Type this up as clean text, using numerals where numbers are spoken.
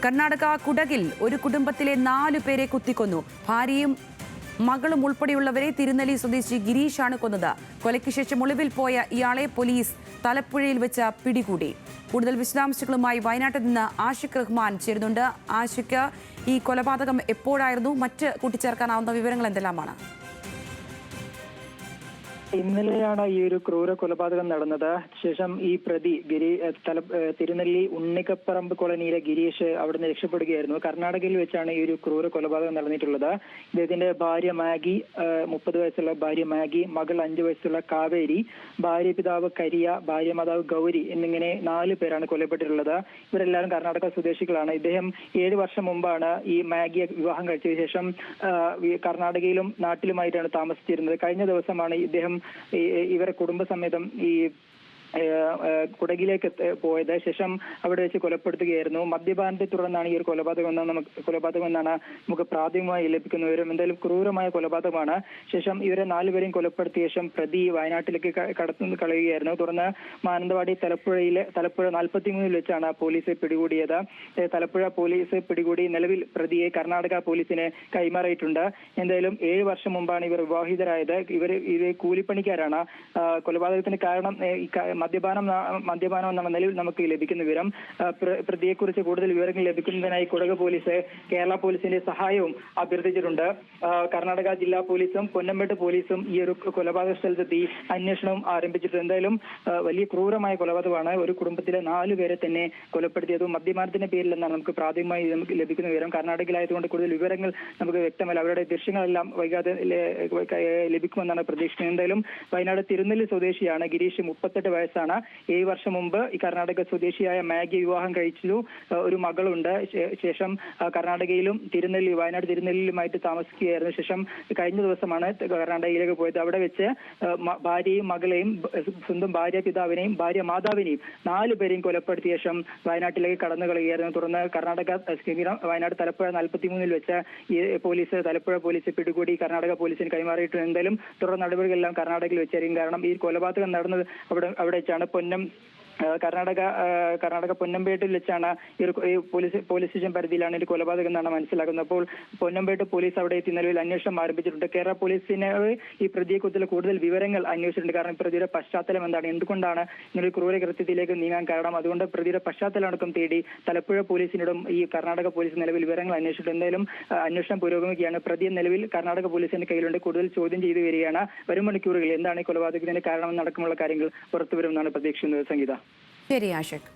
കർണാടക കുടകിൽ ഒരു കുടുംബത്തിലെ 4 പേരെ കുത്തിക്കൊന്നു. ഭാര്യയും മകളും ഉൾപ്പെടെയുള്ളവരെ തിരുനെല്ലി സ്വദേശി ഗിരീഷാണ് കൊന്നത്. കൊലയ്ക്ക് ശേഷം ഒളിവിൽ പോയ ഇയാളെ പോലീസ് തലപ്പുഴയിൽ വെച്ച് പിടികൂടി. കൂടുതൽ വിശദാംശങ്ങളുമായി വയനാട്ടിൽ നിന്ന് ആഷിഖ് റഹ്മാൻ ചേരുന്നുണ്ട്. ആഷിഖ്, ഈ കൊലപാതകം എപ്പോഴായിരുന്നു? മറ്റ് കൂട്ടിച്ചേർക്കാനാവുന്ന വിവരങ്ങൾ എന്തെല്ലാമാണ്? ഇന്നലെയാണ് ഈ ഒരു ക്രൂര കൊലപാതകം നടന്നത്. ശേഷം ഈ പ്രതി തിരുനെല്ലി ഉണ്ണിക്കപ്പറമ്പ് കോളനിയിലെ ഗിരീഷ് അവിടുന്ന് രക്ഷപ്പെടുകയായിരുന്നു. കർണാടകയിൽ വെച്ചാണ് ഈ ഒരു ക്രൂര കൊലപാതകം നടന്നിട്ടുള്ളത്. ഇദ്ദേഹത്തിന്റെ ഭാര്യ മാഗി, 30 വയസ്സുള്ള ഭാര്യ മാഗി, മകൾ 5 വയസ്സുള്ള കാവേരി, ഭാര്യ പിതാവ് കരിയ, ഭാര്യ മാതാവ് ഗൗരി എന്നിങ്ങനെ 4 പേരാണ് കൊല്ലപ്പെട്ടിട്ടുള്ളത്. ഇവരെല്ലാവരും കർണാടക സ്വദേശികളാണ്. ഇദ്ദേഹം 7 വർഷം മുമ്പാണ് ഈ മാഗിയെ വിവാഹം കഴിച്ചതിന് ശേഷം കർണാടകയിലും നാട്ടിലുമായിട്ടാണ് താമസിച്ചിരുന്നത്. കഴിഞ്ഞ ദിവസമാണ് ഇദ്ദേഹം ഇവരെ കുടുംബസമേതം ഈ കുടകിലേക്ക് പോയത്. ശേഷം അവിടെ വെച്ച് കൊലപ്പെടുത്തുകയായിരുന്നു. മദ്യപാനത്തെ തുടർന്നാണ് ഈ ഒരു കൊലപാതകം എന്നാണ് നമുക്ക് പ്രാഥമികമായി ലഭിക്കുന്ന വിവരം. എന്തായാലും ക്രൂരമായ കൊലപാതകമാണ്. ശേഷം ഇവരെ 4 പേരെയും കൊലപ്പെടുത്തിയ ശേഷം പ്രതി വയനാട്ടിലേക്ക് കടന്നു കളയുകയായിരുന്നു. തുടർന്ന് മാനന്തവാടി തലപ്പുഴ 43 വെച്ചാണ് പോലീസ് പിടികൂടിയത്. തലപ്പുഴ പോലീസ് പിടികൂടി നിലവിൽ പ്രതിയെ കർണാടക പോലീസിന് കൈമാറിയിട്ടുണ്ട്. എന്തായാലും 7 വർഷം മുമ്പാണ് ഇവർ വിവാഹിതരായത്. ഇവർ കൂലിപ്പണിക്കാരാണ്. കൊലപാതകത്തിന് കാരണം മദ്യപാനം എന്നാണ് നിലവിൽ നമുക്ക് ലഭിക്കുന്ന വിവരം. പ്രതിയെക്കുറിച്ച് കൂടുതൽ വിവരങ്ങൾ ലഭിക്കുന്നതിനായി കുടക് പോലീസ് കേരള പോലീസിന്റെ സഹായവും അഭ്യർത്ഥിച്ചിട്ടുണ്ട്. കർണാടക ജില്ലാ പോലീസും പൊന്നമ്പേട്ട് പോലീസും ഈ ഒരു കൊലപാതക സ്ഥലത്തെത്തി അന്വേഷണവും ആരംഭിച്ചിട്ടുണ്ട്. എന്തായാലും വലിയ ക്രൂരമായ കൊലപാതകമാണ്. ഒരു കുടുംബത്തിലെ 4 പേരെ തന്നെ കൊലപ്പെടുത്തിയതും മദ്യപാനത്തിന്റെ പേരിൽ എന്നാണ് നമുക്ക് പ്രാഥമികമായി നമുക്ക് ലഭിക്കുന്ന വിവരം. കർണാടകയിലായതുകൊണ്ട് കൂടുതൽ വിവരങ്ങൾ നമുക്ക് വ്യക്തമല്ല. അവരുടെ ദൃശ്യങ്ങളെല്ലാം വൈകാതെ ലഭിക്കുമെന്നാണ് പ്രതീക്ഷിക്കുന്നത്. എന്തായാലും വയനാട് തിരുനെല്ലി സ്വദേശിയാണ് ഗിരീഷ്, 38 വയസ്സാണ്. 7 വർഷം മുമ്പ് ഈ കർണാടക സ്വദേശിയായ മാഗി വിവാഹം കഴിച്ചു. ഒരു മകളുണ്ട്. ശേഷം കർണാടകയിലും വയനാട് തിരുനെല്ലിയിലുമായിട്ട് താമസിക്കുകയായിരുന്നു. ശേഷം കഴിഞ്ഞ ദിവസമാണ് കർണാടകയിലേക്ക് പോയത്. അവിടെ വെച്ച് ഭാര്യയും മകളെയും സ്വന്തം ഭാര്യ പിതാവിനെയും ഭാര്യ മാതാവിനെയും 4 പേരെയും കൊലപ്പെടുത്തിയ ശേഷം വയനാട്ടിലേക്ക് കടന്നു കളയുകയായിരുന്നു. തുടർന്ന് വയനാട് തലപ്പുഴ 43 വെച്ച് ഈ തലപ്പുഴ പോലീസ് പിടികൂടി കർണാടക പോലീസിന് കൈമാറിയിട്ടുണ്ട്. എന്തായാലും തുടർ നടപടികളെല്ലാം കർണാടകയിൽ വെച്ചായിരിക്കും. കാരണം ഈ കൊലപാതകം നടന്നത് അവിടെ വെച്ചാണ്. കർണാടക പൊന്നമ്പേട്ടിൽ വെച്ചാണ് ഈ പോലീസ് സ്റ്റേഷൻ പരിധിയിലാണ് ഒരു കൊലപാതകം എന്നാണ് മനസ്സിലാക്കുന്നത്. അപ്പോൾ പൊന്നമ്പേട്ട് പോലീസ് അവിടെ എത്തി നിലവിൽ അന്വേഷണം ആരംഭിച്ചിട്ടുണ്ട്. കേരള പോലീസിന് ഈ പ്രതിയെക്കുറിച്ചുള്ള കൂടുതൽ വിവരങ്ങൾ അന്വേഷിച്ചിട്ടുണ്ട്. കാരണം പ്രതിയുടെ പശ്ചാത്തലം എന്താണ്, എന്തുകൊണ്ടാണ് ഇങ്ങനൊരു ക്രൂരകൃത്യത്തിലേക്ക് നീങ്ങാൻ കാരണം, അതുകൊണ്ട് പ്രതിയുടെ പശ്ചാത്തലം അടക്കം തേടി തലപ്പുഴ പോലീസിനോടും ഈ കർണാടക പോലീസ് നിലവിൽ വിവരങ്ങൾ അന്വേഷിച്ചിട്ടുണ്ട്. എന്തായാലും അന്വേഷണം പുരോഗമിക്കുകയാണ്. പ്രതിയെ നിലവിൽ കർണാടക പോലീസിന്റെ കയ്യിലുണ്ട്. കൂടുതൽ ചോദ്യം ചെയ്തു വരികയാണ്. വരും മണിക്കൂറുകളിൽ എന്താണ് ഈ കൊലപാതകത്തിന്റെ കാരണമെന്നടക്കമുള്ള കാര്യങ്ങൾ പുറത്തുവരുമെന്നാണ് പ്രതീക്ഷിക്കുന്നത്. സംഗീത. ശരി ആഷിഖ്.